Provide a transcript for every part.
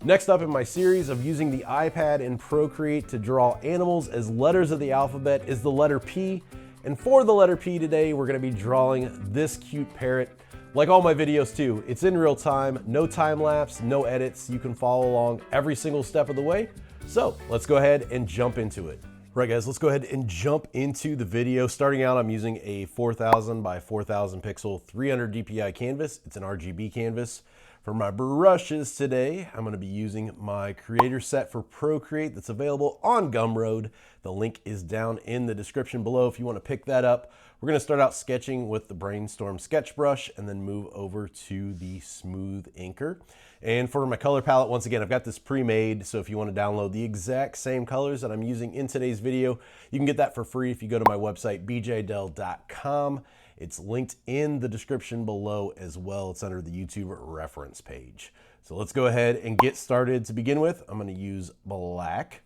Next up in my series of using the iPad in Procreate to draw animals as letters of the alphabet is the letter P. And for the letter P today, we're gonna be drawing this cute parrot. Like all my videos too, it's in real time, no time lapse, no edits. You can follow along every single step of the way. So let's go ahead and jump into it. Right guys, let's go ahead and jump into the video. Starting out, I'm using a 4000 by 4000 pixel 300 DPI canvas. It's an RGB canvas. For my brushes today, I'm gonna be using my creator set for Procreate that's available on Gumroad. The link is down in the description below if you wanna pick that up. We're gonna start out sketching with the Brainstorm sketch brush and then move over to the Smooth Inker. And for my color palette, once again, I've got this pre-made, so if you wanna download the exact same colors that I'm using in today's video, you can get that for free if you go to my website, bjdell.com. It's linked in the description below as well. It's under the YouTube reference page. So let's go ahead and get started. To begin with, I'm gonna use black.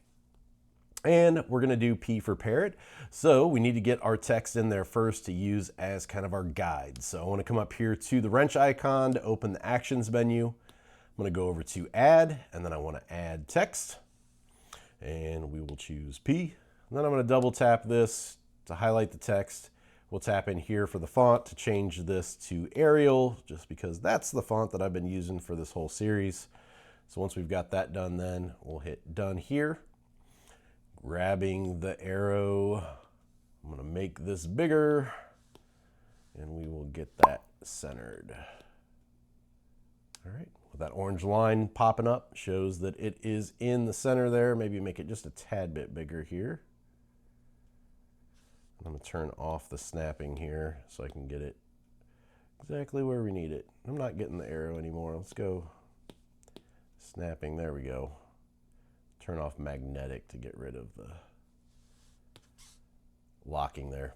And we're gonna do P for parrot. So we need to get our text in there first to use as kind of our guide. So I wanna come up here to the wrench icon to open the actions menu. I'm gonna go over to add, and then I wanna add text. And we will choose P. And then I'm gonna double tap this to highlight the text. We'll tap in here for the font to change this to Arial, just because that's the font that I've been using for this whole series. So once we've got that done, then we'll hit done here. Grabbing the arrow, I'm gonna make this bigger, and we will get that centered. All right, with that orange line popping up, shows that it is in the center there. Maybe make it just a tad bit bigger here. I'm gonna turn off the snapping here so I can get it exactly where we need it. I'm not getting the arrow anymore. Let's go snapping, there we go. Turn off magnetic to get rid of the locking there.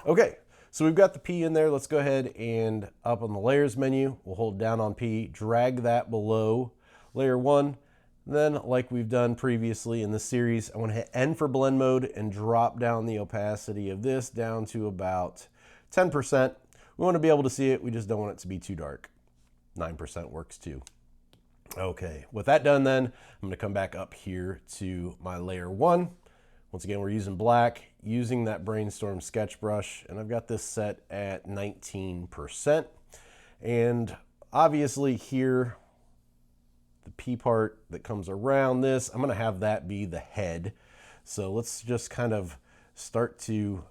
Okay, so we've got the P in there. Let's go ahead and up on the layers menu, we'll hold down on P, drag that below layer 1. Then, like we've done previously in this series, I want to hit N for blend mode and drop down the opacity of this down to about 10%. We want to be able to see it, we just don't want it to be too dark. 9% works too. Okay, with that done then, I'm going to come back up here to my layer 1. Once again, we're using black, using that Brainstorm sketch brush, and I've got this set at 19%. And obviously here, the P part that comes around this, I'm gonna have that be the head. So let's just kind of start to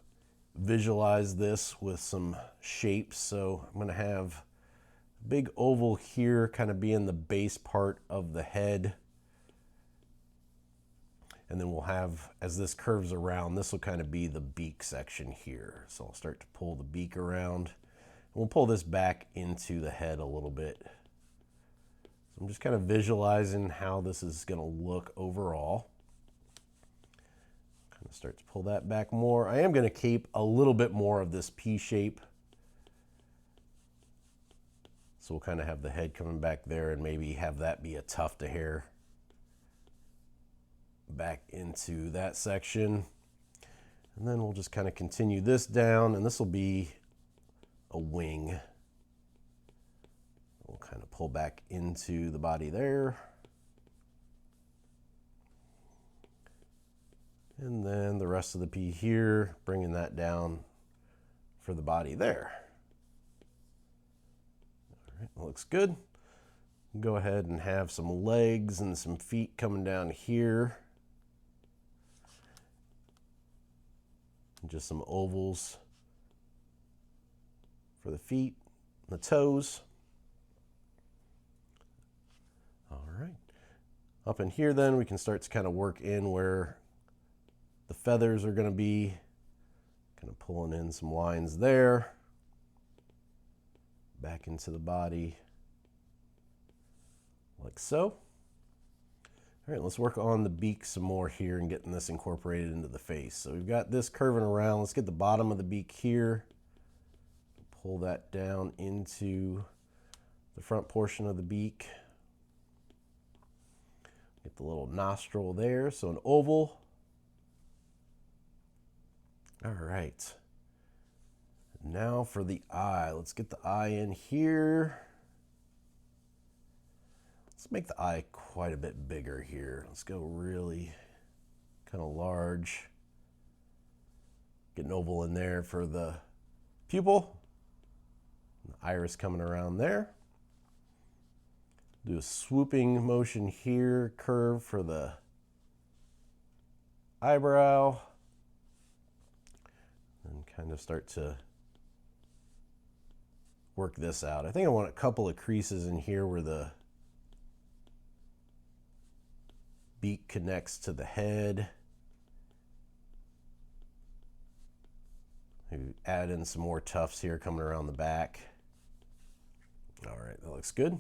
visualize this with some shapes. So I'm gonna have a big oval here kind of being the base part of the head. And then we'll have, as this curves around, this will kind of be the beak section here. So I'll start to pull the beak around. We'll pull this back into the head a little bit. I'm just kind of visualizing how this is going to look overall. Kind of start to pull that back more. I am going to keep a little bit more of this P shape. So we'll kind of have the head coming back there and maybe have that be a tuft of hair back into that section. And then we'll just kind of continue this down, and this will be a wing. We'll kind of pull back into the body there. And then the rest of the P here, bringing that down for the body there. All right, looks good. Go ahead and have some legs and some feet coming down here. And just some ovals for the feet, the toes. All right, up in here then we can start to kind of work in where the feathers are going to be, kind of pulling in some lines there, back into the body, like so. All right, let's work on the beak some more here and getting this incorporated into the face. So we've got this curving around. Let's get the bottom of the beak here, pull that down into the front portion of the beak. Get the little nostril there, so an oval. All right. Now for the eye. Let's get the eye in here. Let's make the eye quite a bit bigger here. Let's go really kind of large. Get an oval in there for the pupil. The iris coming around there. Do a swooping motion here, curve for the eyebrow. And kind of start to work this out. I think I want a couple of creases in here where the beak connects to the head. Maybe add in some more tufts here coming around the back. All right, that looks good.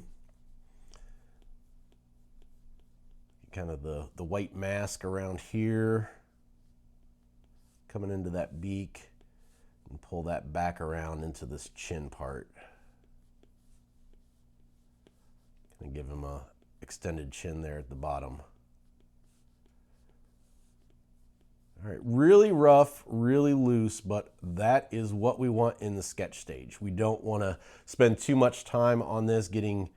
Kind of the white mask around here, coming into that beak, and pull that back around into this chin part. Kind of give him a extended chin there at the bottom. All right, really rough, really loose, but that is what we want in the sketch stage. We don't want to spend too much time on this getting,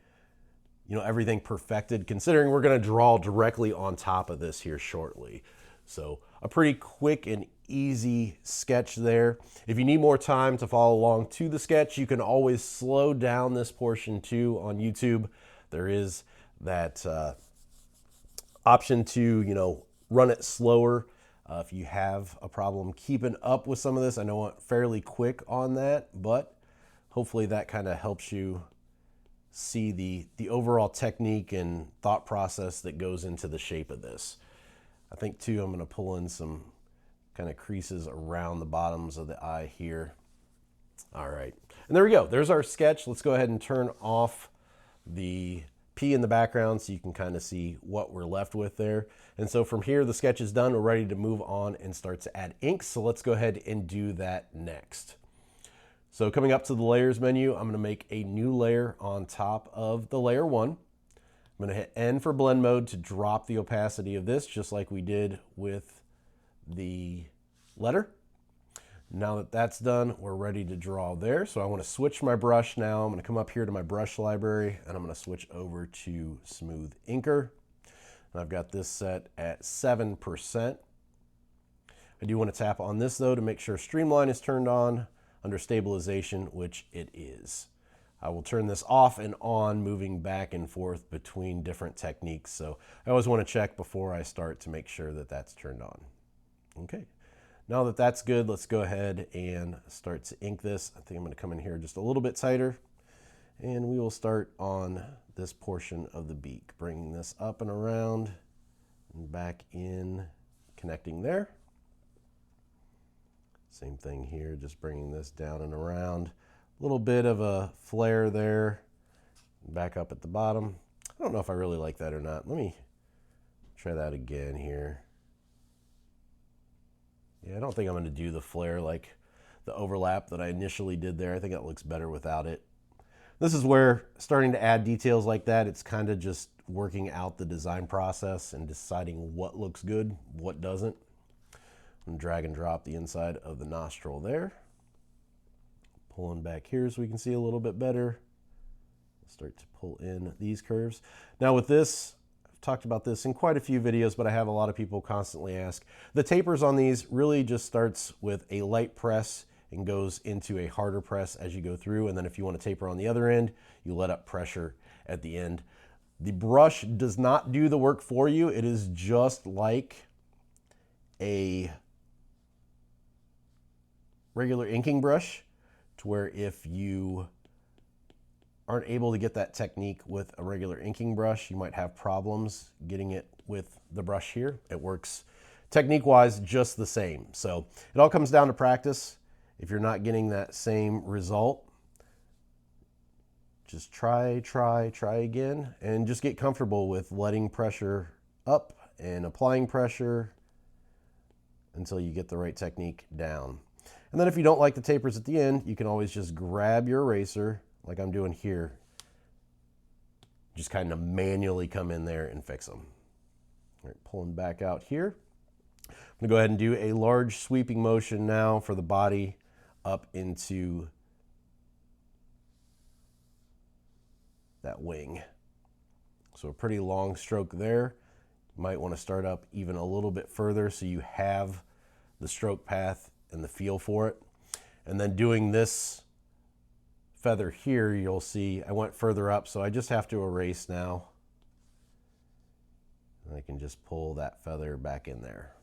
you know, everything perfected, considering we're going to draw directly on top of this here shortly. So a pretty quick and easy sketch there. If you need more time to follow along to the sketch, you can always slow down this portion too on YouTube. There is that option to, you know, run it slower. If you have a problem keeping up with some of this, I know I'm fairly quick on that, but hopefully that kind of helps you see the overall technique and thought process that goes into the shape of this. I think too, I'm going to pull in some kind of creases around the bottoms of the eye here. All right, and there we go. There's our sketch. Let's go ahead and turn off the P in the background so you can kind of see what we're left with there. And so from here, the sketch is done. We're ready to move on and start to add ink. So let's go ahead and do that next. So coming up to the layers menu, I'm going to make a new layer on top of the layer 1. I'm going to hit N for blend mode to drop the opacity of this, just like we did with the letter. Now that that's done, we're ready to draw there. So I want to switch my brush now. I'm going to come up here to my brush library and I'm going to switch over to Smooth Inker. And I've got this set at 7%. I do want to tap on this though to make sure Streamline is turned on under stabilization, which it is. I will turn this off and on, moving back and forth between different techniques. So I always want to check before I start to make sure that that's turned on. Okay. Now that that's good, let's go ahead and start to ink this. I think I'm going to come in here just a little bit tighter, and we will start on this portion of the beak, bringing this up and around and back in, connecting there. Same thing here, just bringing this down and around. A little bit of a flare there, back up at the bottom. I don't know if I really like that or not. Let me try that again here. Yeah, I don't think I'm going to do the flare like the overlap that I initially did there. I think it looks better without it. This is where starting to add details like that, it's kind of just working out the design process and deciding what looks good, what doesn't. I'm drag and drop the inside of the nostril there. Pulling back here so we can see a little bit better. Start to pull in these curves. Now with this, talked about this in quite a few videos, but I have a lot of people constantly ask. The tapers on these really just starts with a light press and goes into a harder press as you go through. And then if you want to taper on the other end, you let up pressure at the end. The brush does not do the work for you. It is just like a regular inking brush, to where if you aren't able to get that technique with a regular inking brush, you might have problems getting it with the brush here. It works technique-wise just the same. So it all comes down to practice. If you're not getting that same result, just try again, and just get comfortable with letting pressure up and applying pressure until you get the right technique down. And then if you don't like the tapers at the end, you can always just grab your eraser, like I'm doing here, just kind of manually come in there and fix them. All right, pulling back out here. I'm gonna go ahead and do a large sweeping motion now for the body up into that wing. So a pretty long stroke there. You might want to start up even a little bit further so you have the stroke path and the feel for it. And then doing this feather here, you'll see I went further up, so I just have to erase now. And I can just pull that feather back in there.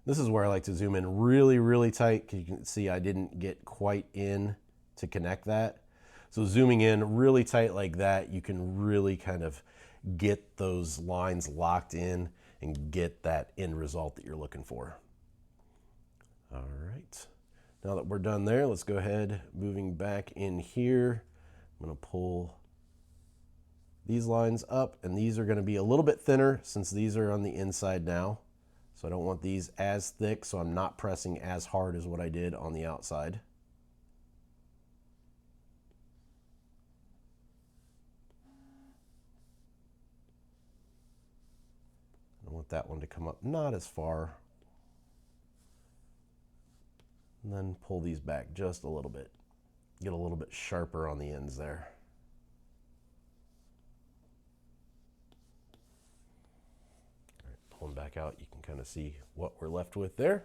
This is where I like to zoom in really, really tight, because you can see I didn't get quite in to connect that. So zooming in really tight like that, you can really kind of get those lines locked in and get that end result that you're looking for. All right, now that we're done there, let's go ahead, moving back in here. I'm gonna pull these lines up, and these are gonna be a little bit thinner since these are on the inside now. So I don't want these as thick, so I'm not pressing as hard as what I did on the outside. I want that one to come up not as far. And then pull these back just a little bit. Get a little bit sharper on the ends there. All right, pulling back out, you can kind of see what we're left with there.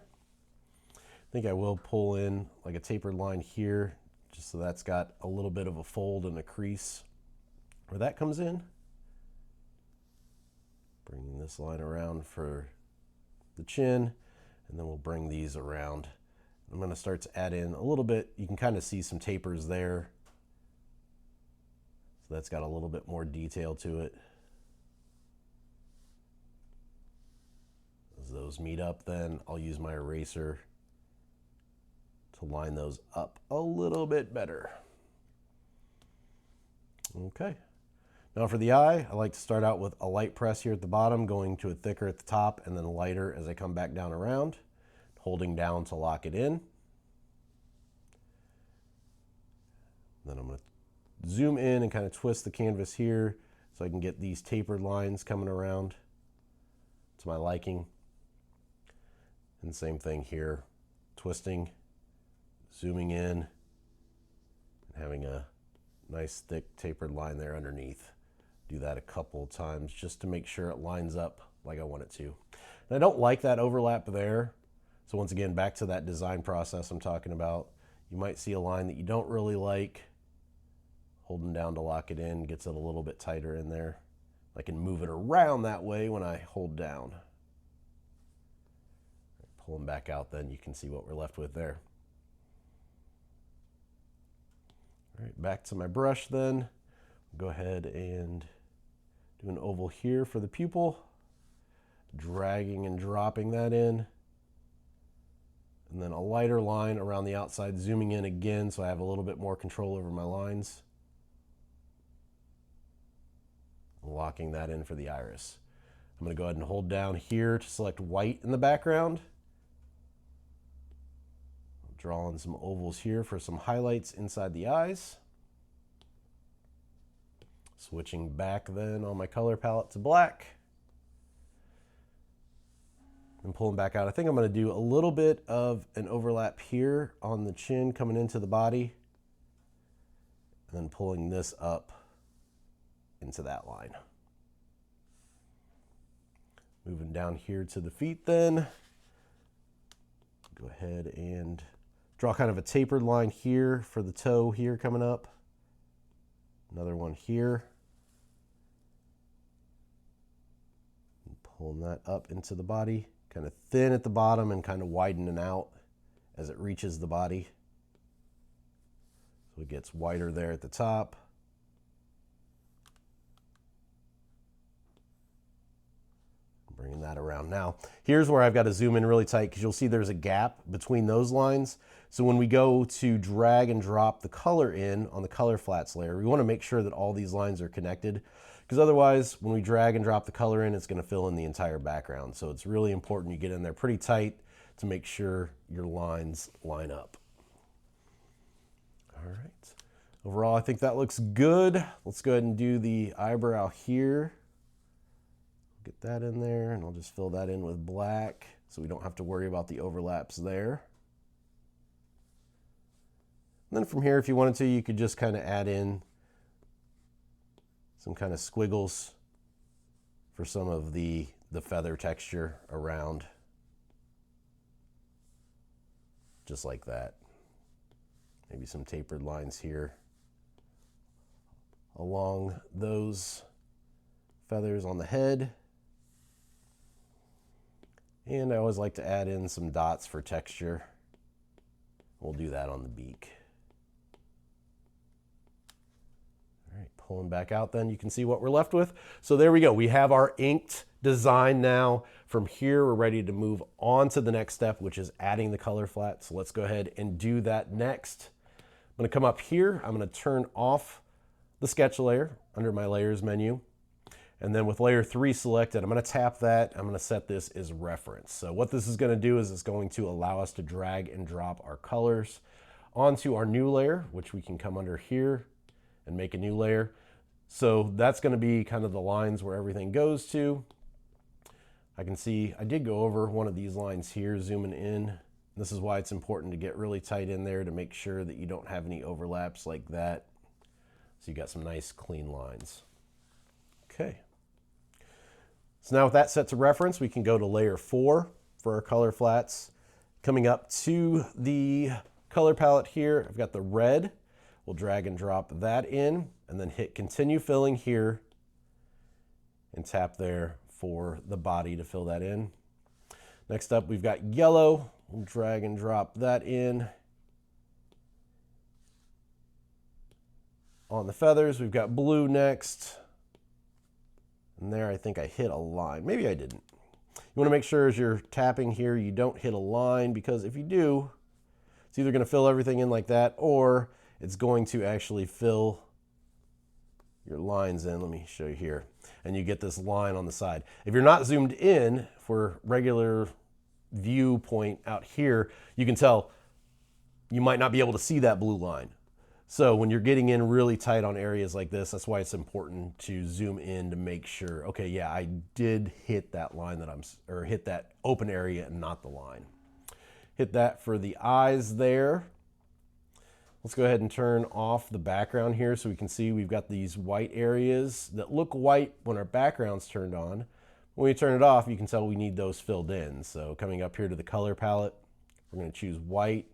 I think I will pull in like a tapered line here, just so that's got a little bit of a fold and a crease where that comes in. Bringing this line around for the chin, and then we'll bring these around. I'm going to start to add in a little bit. You can kind of see some tapers there. So that's got a little bit more detail to it. As those meet up, then I'll use my eraser to line those up a little bit better. Okay. Now for the eye, I like to start out with a light press here at the bottom, going to a thicker at the top, and then lighter as I come back down around, holding down to lock it in. Then I'm going to zoom in and kind of twist the canvas here so I can get these tapered lines coming around to my liking. And same thing here, twisting, zooming in, and having a nice thick tapered line there underneath. Do that a couple of times just to make sure it lines up like I want it to. And I don't like that overlap there. So once again, back to that design process I'm talking about. You might see a line that you don't really like. Holding down to lock it in gets it a little bit tighter in there. I can move it around that way when I hold down. Pulling back out, then you can see what we're left with there. All right, back to my brush then. Go ahead and do an oval here for the pupil, dragging and dropping that in. And then a lighter line around the outside, zooming in again so I have a little bit more control over my lines. Locking that in for the iris. I'm going to go ahead and hold down here to select white in the background. Draw in some ovals here for some highlights inside the eyes. Switching back then on my color palette to black. And pulling back out. I think I'm going to do a little bit of an overlap here on the chin coming into the body. And then pulling this up into that line. Moving down here to the feet then. Go ahead and draw kind of a tapered line here for the toe here coming up. Another one here. And pulling that up into the body. Kind of thin at the bottom and kind of widening out as it reaches the body. So it gets wider there at the top. Bringing that around now. Here's where I've got to zoom in really tight because you'll see there's a gap between those lines. So when we go to drag and drop the color in on the color flats layer, we want to make sure that all these lines are connected, because otherwise when we drag and drop the color in, it's going to fill in the entire background. So it's really important you get in there pretty tight to make sure your lines line up. All right. Overall, I think that looks good. Let's go ahead and do the eyebrow here. Get that in there, and I'll just fill that in with black so we don't have to worry about the overlaps there. And then from here, if you wanted to, you could just kind of add in some kind of squiggles for some of the feather texture around, just like that. Maybe some tapered lines here along those feathers on the head. And I always like to add in some dots for texture. We'll do that on the beak. All right, pulling back out then, you can see what we're left with. So there we go. We have our inked design now. From here, we're ready to move on to the next step, which is adding the color flat. So let's go ahead and do that next. I'm gonna come up here. I'm gonna turn off the sketch layer under my layers menu. And then with layer 3 selected, I'm gonna tap that. I'm gonna set this as reference. So what this is gonna do is it's going to allow us to drag and drop our colors onto our new layer, which we can come under here and make a new layer. So that's gonna be kind of the lines where everything goes to. I can see I did go over one of these lines here, zooming in. This is why it's important to get really tight in there to make sure that you don't have any overlaps like that. So you got some nice clean lines. Okay. So now with that set to reference, we can go to layer 4 for our color flats. Coming up to the color palette here, I've got the red. We'll drag and drop that in and then hit continue filling here and tap there for the body to fill that in. Next up, we've got yellow. We'll drag and drop that in. On the feathers, we've got blue next. And there, I think I hit a line. Maybe I didn't. You want to make sure as you're tapping here, you don't hit a line, because if you do, it's either going to fill everything in like that, or it's going to actually fill your lines in. Let me show you here. And you get this line on the side. If you're not zoomed in for regular viewpoint out here, you can tell you might not be able to see that blue line. So when you're getting in really tight on areas like this, that's why it's important to zoom in to make sure, okay, yeah, I did hit that line that or hit that open area and not the line. Hit that for the eyes there. Let's go ahead and turn off the background here so we can see we've got these white areas that look white when our background's turned on. When we turn it off, you can tell we need those filled in. So coming up here to the color palette, we're going to choose white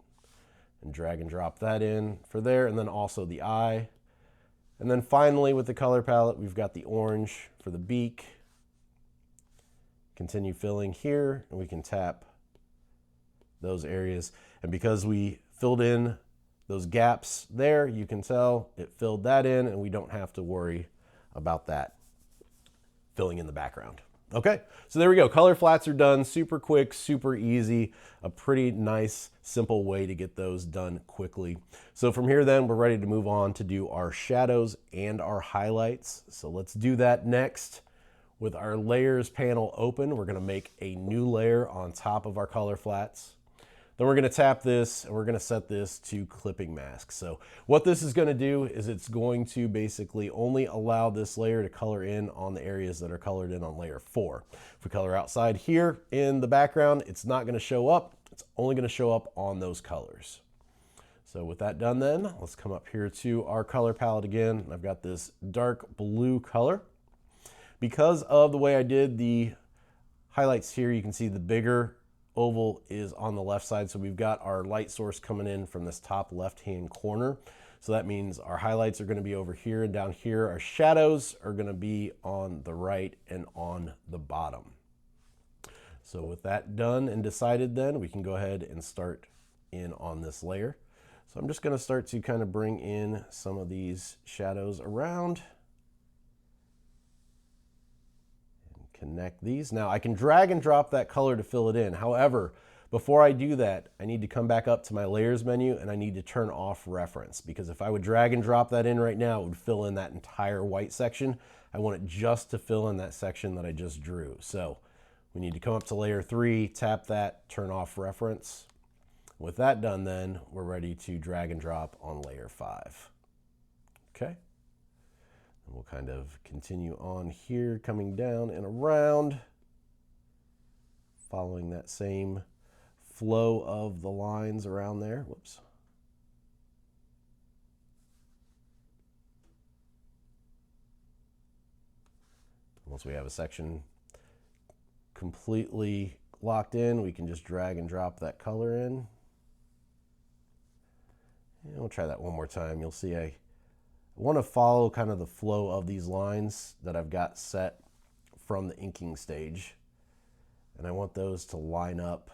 and drag and drop that in for there, and then also the eye. And then finally with the color palette, we've got the orange for the beak. Continue filling here, and we can tap those areas. And because we filled in those gaps there, you can tell it filled that in, and we don't have to worry about that filling in the background. Okay, so there we go. Color flats are done. Super quick, super easy. A pretty nice, simple way to get those done quickly. So from here then, we're ready to move on to do our shadows and our highlights. So let's do that next. With our layers panel open, we're gonna make a new layer on top of our color flats. Then we're gonna tap this and we're gonna set this to clipping mask. So what this is gonna do is it's going to basically only allow this layer to color in on the areas that are colored in on layer 4. If we color outside here in the background, it's not gonna show up. It's only gonna show up on those colors. So with that done then, let's come up here to our color palette again. I've got this dark blue color. Because of the way I did the highlights here, you can see the bigger oval is on the left side. So we've got our light source coming in from this top left-hand corner. So that means our highlights are going to be over here, and down here, our shadows are going to be on the right and on the bottom. So with that done and decided then, we can go ahead and start in on this layer. So I'm just going to start to kind of bring in some of these shadows around. Connect these. Now I can drag and drop that color to fill it in. However, before I do that, I need to come back up to my layers menu and I need to turn off reference, because if I would drag and drop that in right now, it would fill in that entire white section. I want it just to fill in that section that I just drew. So we need to come up to layer 3, tap that, turn off reference. With that done then, we're ready to drag and drop on layer 5. Okay. And we'll kind of continue on here, coming down and around, following that same flow of the lines around there. Whoops. Once we have a section completely locked in, we can just drag and drop that color in. And we'll try that one more time. You'll see I want to follow kind of the flow of these lines that I've got set from the inking stage. And I want those to line up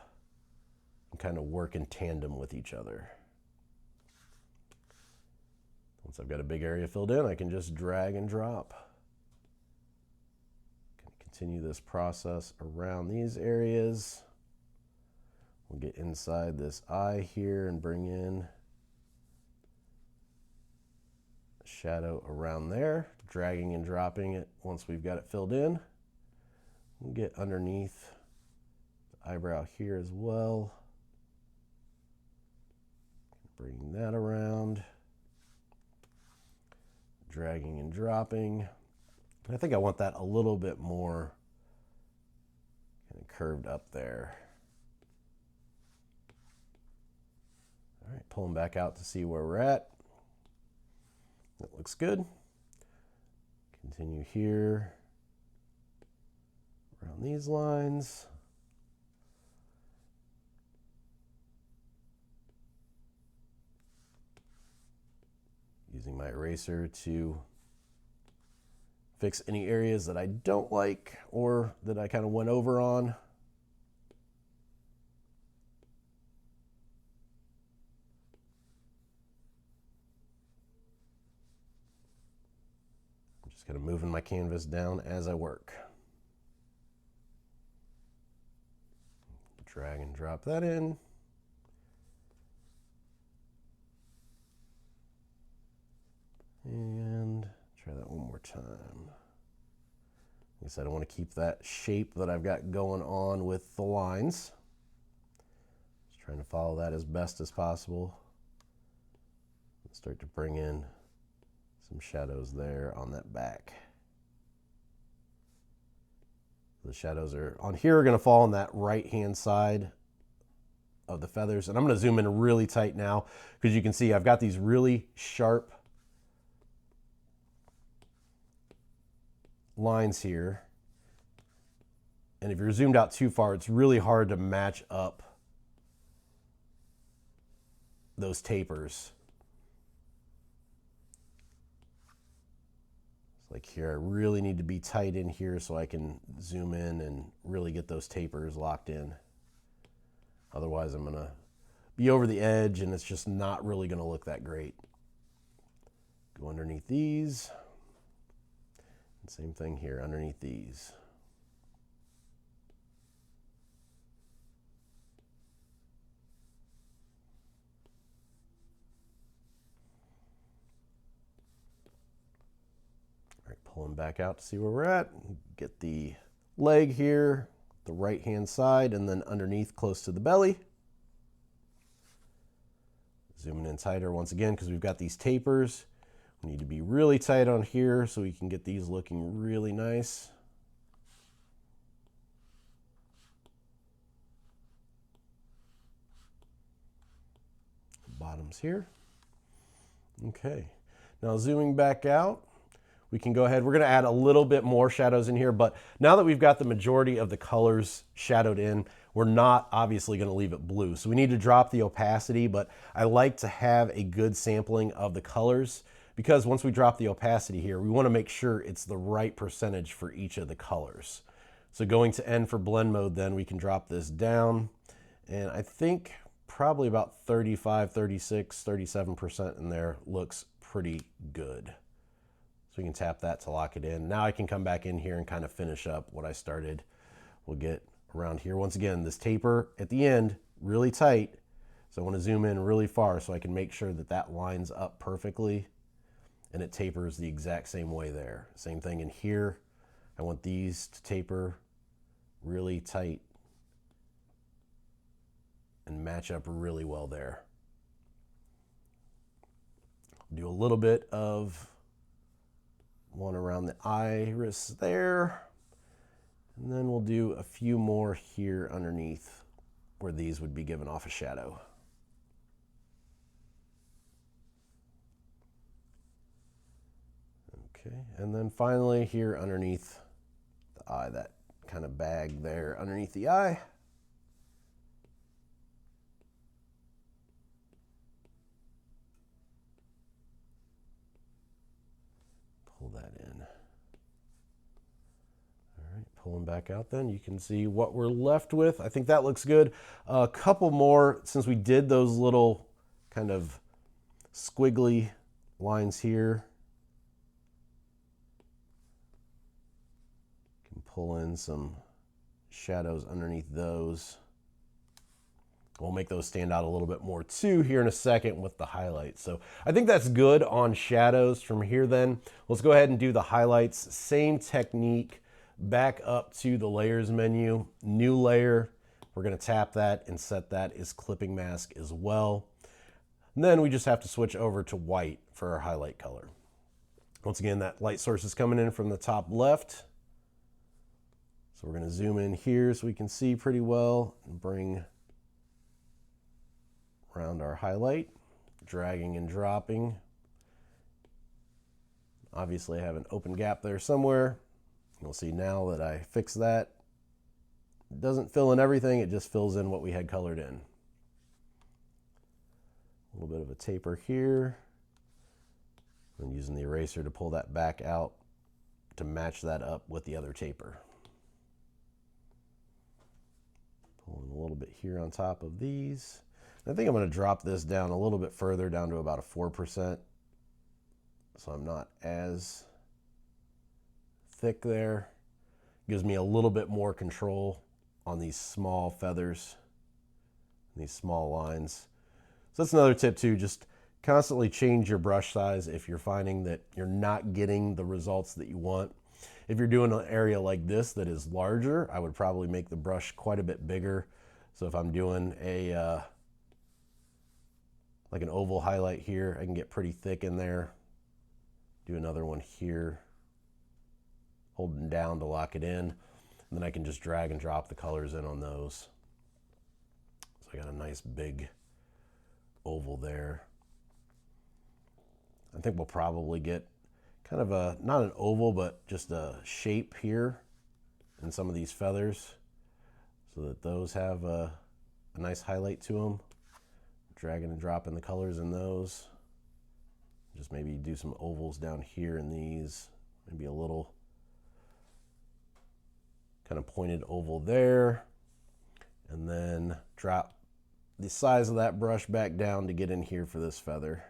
and kind of work in tandem with each other. Once I've got a big area filled in, I can just drag and drop. Continue this process around these areas. We'll get inside this eye here and bring in a shadow around there, dragging and dropping it once we've got it filled in. We'll get underneath the eyebrow here as well. Bring that around, dragging and dropping. I think I want that a little bit more kind of curved up there. All right, pulling back out to see where we're at. That looks good. Continue here around these lines. Using my eraser to fix any areas that I don't like or that I kind of went over on. I'm just kind of moving my canvas down as I work. Drag and drop that in. And try that one more time. Like I said, I want to keep that shape that I've got going on with the lines. Just trying to follow that as best as possible. Start to bring in some shadows there on that back. The shadows are on here are going to fall on that right-hand side of the feathers. And I'm going to zoom in really tight now because you can see I've got these really sharp lines here, and if you're zoomed out too far, it's really hard to match up those tapers. It's like here, I really need to be tight in here so I can zoom in and really get those tapers locked in. Otherwise, I'm gonna be over the edge and it's just not really gonna look that great. Go underneath these. Same thing here underneath these. All right, pulling back out to see where we're at. Get the leg here, the right-hand side, and then underneath close to the belly. Zooming in tighter once again because we've got these tapers. We need to be really tight on here so we can get these looking really nice. Bottoms here. Okay, now zooming back out, we can go ahead. We're going to add a little bit more shadows in here, but now that we've got the majority of the colors shadowed in, we're not obviously going to leave it blue. So we need to drop the opacity, but I like to have a good sampling of the colors, because once we drop the opacity here, we want to make sure it's the right percentage for each of the colors. So going to N for blend mode, then we can drop this down. And I think probably about 35, 36, 37% in there looks pretty good. So we can tap that to lock it in. Now I can come back in here and kind of finish up what I started. We'll get around here. Once again, this taper at the end, really tight. So I want to zoom in really far so I can make sure that that lines up perfectly. And it tapers the exact same way there. Same thing in here. I want these to taper really tight and match up really well there. Do a little bit of one around the iris there. And then we'll do a few more here underneath where these would be giving off a shadow. Okay, and then finally here underneath eye, that kind of bag there underneath the eye. Pull that in. All right, pulling back out then, you can see what we're left with. I think that looks good. A couple more, since we did those little kind of squiggly lines here. Can pull in some shadows underneath those. We'll make those stand out a little bit more too here in a second with the highlights. So I think that's good on shadows. From here then, let's go ahead and do the highlights. Same technique, back up to the layers menu, new layer. We're gonna tap that and set that as clipping mask as well. And then we just have to switch over to white for our highlight color. Once again, that light source is coming in from the top left. So we're gonna zoom in here so we can see pretty well and bring around our highlight, dragging and dropping. Obviously I have an open gap there somewhere. You'll see now that I fix that. It doesn't fill in everything, it just fills in what we had colored in. A little bit of a taper here. I'm using the eraser to pull that back out to match that up with the other taper. Pulling a little bit here on top of these. I think I'm going to drop this down a little bit further, down to about a 4%, so I'm not as thick there. Gives me a little bit more control on these small feathers, these small lines. So that's another tip too, just constantly change your brush size if you're finding that you're not getting the results that you want. If you're doing an area like this that is larger, I would probably make the brush quite a bit bigger. So if I'm doing a like an oval highlight here, I can get pretty thick in there. Do another one here, holding down to lock it in. And then I can just drag and drop the colors in on those. So I got a nice big oval there. I think we'll probably get kind of a, not an oval, but just a shape here in some of these feathers so that those have a nice highlight to them. Dragging and dropping the colors in those. Just maybe do some ovals down here in these. Maybe a little kind of pointed oval there. And then drop the size of that brush back down to get in here for this feather.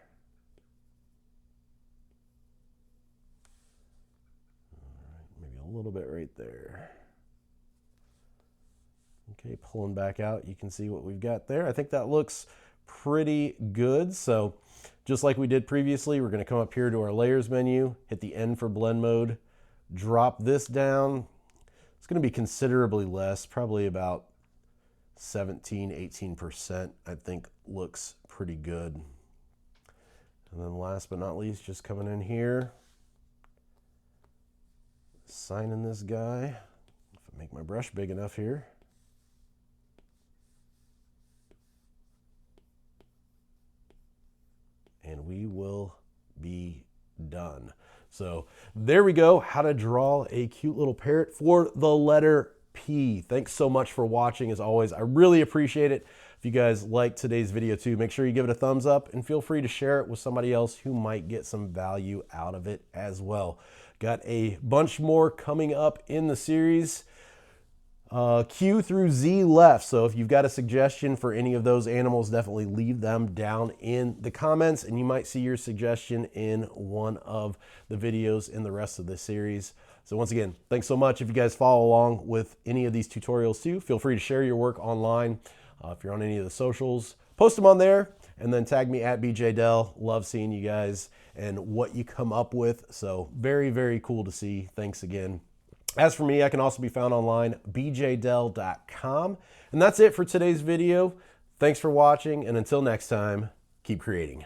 All right, maybe a little bit right there. Okay, pulling back out, you can see what we've got there. I think that looks pretty good. So just like we did previously, we're going to come up here to our layers menu, hit the N for blend mode, drop this down. It's going to be considerably less, probably about 17–18%. I think looks pretty good. And then last but not least, just coming in here, signing this guy. If I make my brush big enough here. And we will be done. So there we go, how to draw a cute little parrot for the letter P. Thanks so much for watching. As always, I really appreciate it. If you guys liked today's video too, make sure you give it a thumbs up and feel free to share it with somebody else who might get some value out of it as well. Got a bunch more coming up in the series. Q through Z left. So if you've got a suggestion for any of those animals, definitely leave them down in the comments and you might see your suggestion in one of the videos in the rest of the series. So once again, thanks so much. If you guys follow along with any of these tutorials too, feel free to share your work online. If you're on any of the socials, post them on there and then tag me at BJDell. Love seeing you guys and what you come up with. So very, very cool to see. Thanks again. As for me, I can also be found online, bjdell.com. And that's it for today's video. Thanks for watching, and until next time, keep creating.